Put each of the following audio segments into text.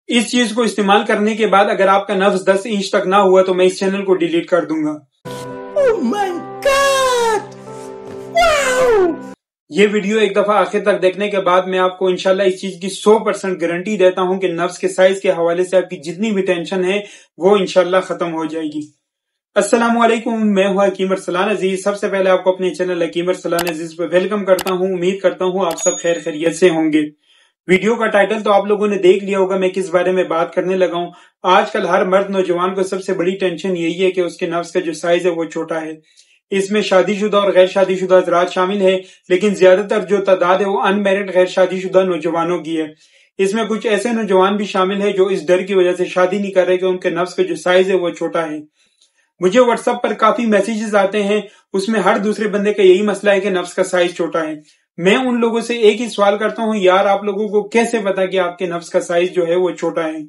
इस चीज को इस्तेमाल करने के बाद अगर आपका नफ्स 10 इंच तक ना हुआ तो मैं इस चैनल को डिलीट कर दूंगा। Oh my God! Wow! ये वीडियो एक दफा आखिर तक देखने के बाद मैं आपको इंशाल्लाह इस चीज की 100% गारंटी देता हूं कि नफ्स के साइज के हवाले से आपकी जितनी भी टेंशन है वो इंशाल्लाह खत्म हो जाएगी। अस्सलाम वालेकुम, मैं हूं हकीम अरसलान अजीज। सबसे पहले आपको अपने चैनल हकीम अरसलान अजीज पे वेलकम करता हूं। उम्मीद करता हूं आप सब खैर खैरियत से होंगे। वीडियो का टाइटल तो आप लोगों ने देख लिया होगा मैं किस बारे में बात करने लगा हूं। आजकल हर मर्द नौजवान को सबसे बड़ी टेंशन यही है कि उसके नफ्स का जो साइज है वो छोटा है। इसमें शादीशुदा और गैर शादीशुदा हजरात शामिल है, लेकिन ज्यादातर जो तादाद है वो अनमैरिड गैर शादीशुदा नौजवानों की है। इसमें कुछ ऐसे नौजवान भी शामिल है जो इस डर की वजह से शादी नहीं कर रहे कि उनके नफ्स का जो साइज है वो छोटा है। मुझे व्हाट्सएप पर काफी मैसेजेस आते हैं, उसमें हर दूसरे बंदे का यही मसला है कि नफ्स का साइज छोटा है। मैं उन लोगों से एक ही सवाल करता हूं, यार आप लोगों को कैसे पता कि आपके नफ्स का साइज जो है वो छोटा है?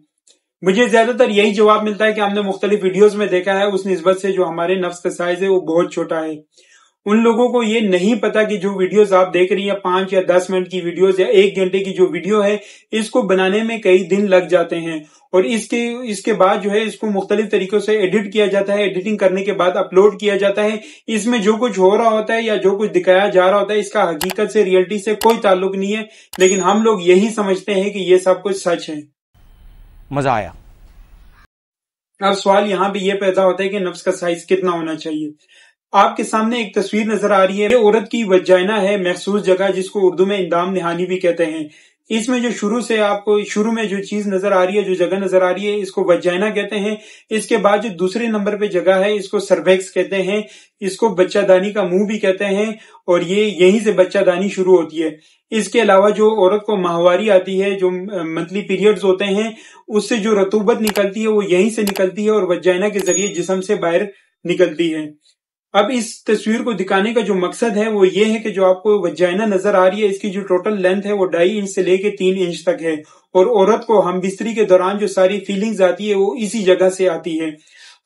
मुझे ज्यादातर यही जवाब मिलता है कि हमने मुख्तलिफ वीडियोस में देखा है उस निस्बत से जो हमारे नफ्स का साइज है वो बहुत छोटा है। उन लोगों को ये नहीं पता कि जो वीडियोस आप देख रही हैं 5 या 10 मिनट की वीडियोस या 1 घंटे की जो वीडियो है इसको बनाने में कई दिन लग जाते हैं और इसके बाद जो है इसको मुख्तलिफ तरीकों से एडिट किया जाता है। एडिटिंग करने के बाद अपलोड किया जाता है। इसमें जो कुछ हो रहा होता है या जो कुछ दिखाया जा रहा होता है इसका हकीकत से, रियलिटी से कोई ताल्लुक नहीं है, लेकिन हम लोग यही समझते हैं कि ये सब कुछ सच है। मजा आया। अब सवाल यहाँ पे ये पैदा होता है कि नफ्स का साइज कितना होना चाहिए। आपके सामने एक तस्वीर नजर आ रही है, ये औरत की वजाइना है, महसूस जगह जिसको उर्दू में इंदाम निहानी भी कहते हैं। इसमें जो शुरू में जो चीज नजर आ रही है, जो जगह नजर आ रही है, इसको वजाइना कहते हैं। इसके बाद जो दूसरे नंबर पे जगह है इसको सर्वेक्स कहते हैं। इसको बच्चादानी का मुंह भी कहते हैं और ये यहीं से बच्चादानी शुरू होती है। इसके अलावा जो औरत को माहवारी आती है, जो मंथली पीरियड्स होते हैं, उससे जो रतूबत निकलती है वो यहीं से निकलती है और वजाइना के जरिए जिस्म से बाहर निकलती है। अब इस तस्वीर को दिखाने का जो मकसद है वो ये है कि जो आपको वजाइना नजर आ रही है इसकी जो टोटल लेंथ है वो 2.5 इंच से लेके 3 इंच तक है और औरत को हमबिस्तरी के दौरान जो सारी फीलिंग्स आती है वो इसी जगह से आती है।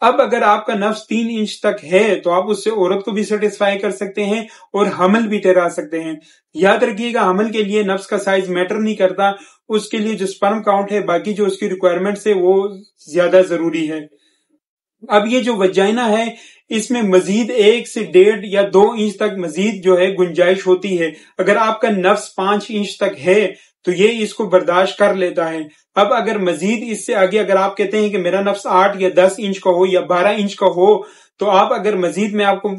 अब अगर आपका नफ्स 3 इंच तक है तो आप उससे औरत को भी सेटिस्फाई कर सकते हैं और हमल भी ठहरा सकते हैं। याद रखिएगा, हमल के लिए नफ्स का साइज मैटर नहीं करता, उसके लिए जो स्पर्म काउंट है, बाकी जो उसकी रिक्वायरमेंट्स है वो ज्यादा जरूरी है। अब ये जो वजाइना है इसमें मजीद 1 से 1.5 या 2 इंच तक मजीद जो है गुंजाइश होती है। अगर आपका नफ्स 5 इंच तक है तो ये इसको बर्दाश्त कर लेता है। अब अगर मजीद इससे आगे अगर आप कहते हैं कि मेरा नफ्स 8 या 10 इंच का हो या 12 इंच का हो तो आप अगर मजीद, मैं आपको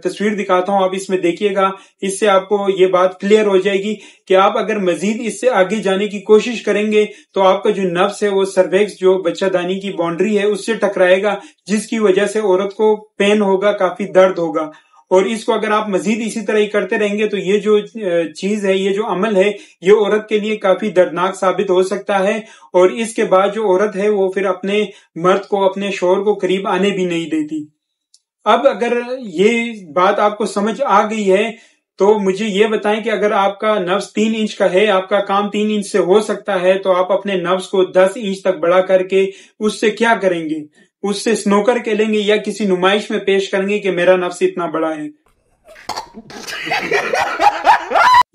तस्वीर दिखाता हूं, आप इसमें देखिएगा, इससे आपको ये बात क्लियर हो जाएगी कि आप अगर मजीद इससे आगे जाने की कोशिश करेंगे तो आपका जो नफ्स है वो सर्वेक्स जो बच्चादानी की बाउंड्री है उससे टकराएगा, जिसकी वजह से औरत को पेन होगा, काफी दर्द होगा। और इसको अगर आप मजीद इसी तरह ही करते रहेंगे तो ये जो चीज है, ये जो अमल है, ये औरत के लिए काफी दर्दनाक साबित हो सकता है और इसके बाद जो औरत है वो फिर अपने मर्द को, अपने शौहर को करीब आने भी नहीं देती। अब अगर ये बात आपको समझ आ गई है तो मुझे ये बताएं कि अगर आपका नफ्स 3 इंच का है, आपका काम 3 इंच से हो सकता है, तो आप अपने नफ्स को 10 इंच तक बड़ा करके उससे क्या करेंगे? उससे स्नोकर खेलेंगे या किसी नुमाइश में पेश करेंगे कि मेरा नफ्स इतना बड़ा है?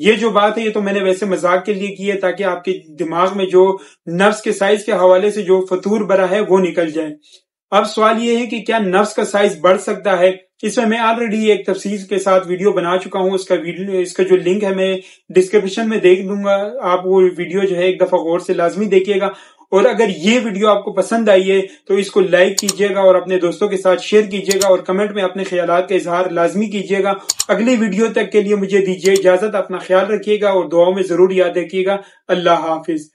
ये जो बात है ये तो मैंने वैसे मजाक के लिए की है ताकि आपके दिमाग में जो नफ्स के साइज के हवाले से जो फतूर भरा है वो निकल जाए। अब सवाल ये है कि क्या नफ्स का साइज बढ़ सकता है? इसमें मैं ऑलरेडी एक तफसील के साथ वीडियो बना चुका हूं। इसका जो लिंक है मैं डिस्क्रिप्शन में देख दूंगा, आप वो वीडियो जो है एक दफा गौर से लाजमी देखिएगा। और अगर ये वीडियो आपको पसंद आई है तो इसको लाइक कीजिएगा और अपने दोस्तों के साथ शेयर कीजिएगा और कमेंट में अपने ख्यालात का इजहार लाजमी कीजिएगा। अगली वीडियो तक के लिए मुझे दीजिए इजाजत, अपना ख्याल रखिएगा और दुआओं में जरूर याद रखिएगा। अल्लाह हाफिज।